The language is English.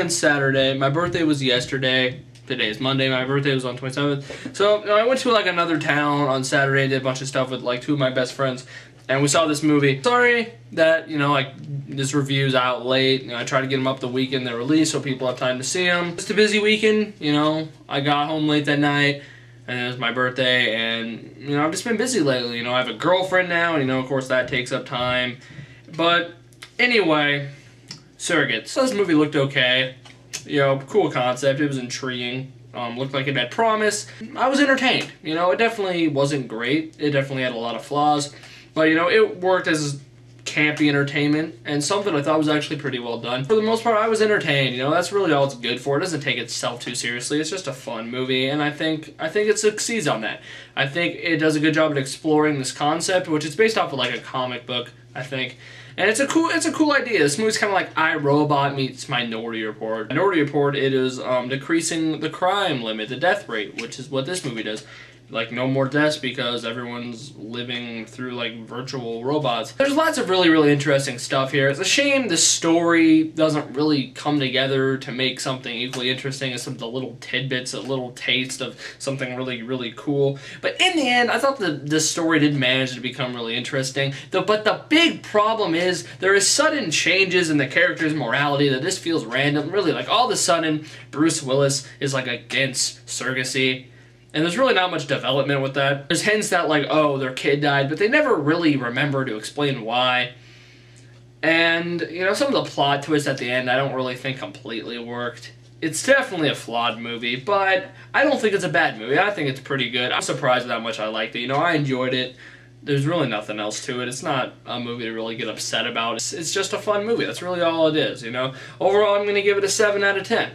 went Saturday. My birthday was yesterday. Today is Monday. My birthday was on 27th. So I went to like another town on Saturday. Did a bunch of stuff with like 2 of my best friends. And we saw this movie. Sorry that, like, this review's out late. I try to get them up the weekend they're released so people have time to see them. It's a busy weekend, I got home late that night, and it was my birthday, and, I've just been busy lately. I have a girlfriend now, and, of course that takes up time. But, anyway, Surrogates. So this movie looked okay. Cool concept. It was intriguing. Looked like it had promise. I was entertained. It definitely wasn't great. It definitely had a lot of flaws. But, it worked as campy entertainment, and something I thought was actually pretty well done. For the most part, I was entertained, that's really all it's good for. It doesn't take itself too seriously. It's just a fun movie, and I think it succeeds on that. I think it does a good job at exploring this concept, which is based off of, like, a comic book, I think. And it's a cool idea. This movie's kind of like iRobot meets Minority Report. Minority Report, it is decreasing the crime limit, the death rate, which is what this movie does. Like, no more deaths because everyone's living through, like, virtual robots. There's lots of really, really interesting stuff here. It's a shame the story doesn't really come together to make something equally interesting as some of the little tidbits, a little taste of something really, really cool. But in the end, I thought the story did manage to become really interesting. But the big problem is there is sudden changes in the character's morality that this feels random. Really, like, all of a sudden, Bruce Willis is, like, against surrogacy. And there's really not much development with that. There's hints that, like, oh, their kid died, but they never really remember to explain why. And, some of the plot twists at the end I don't really think completely worked. It's definitely a flawed movie, but I don't think it's a bad movie. I think it's pretty good. I'm surprised at how much I liked it. I enjoyed it. There's really nothing else to it. It's not a movie to really get upset about. It's just a fun movie. That's really all it is, Overall, I'm going to give it a 7 out of 10.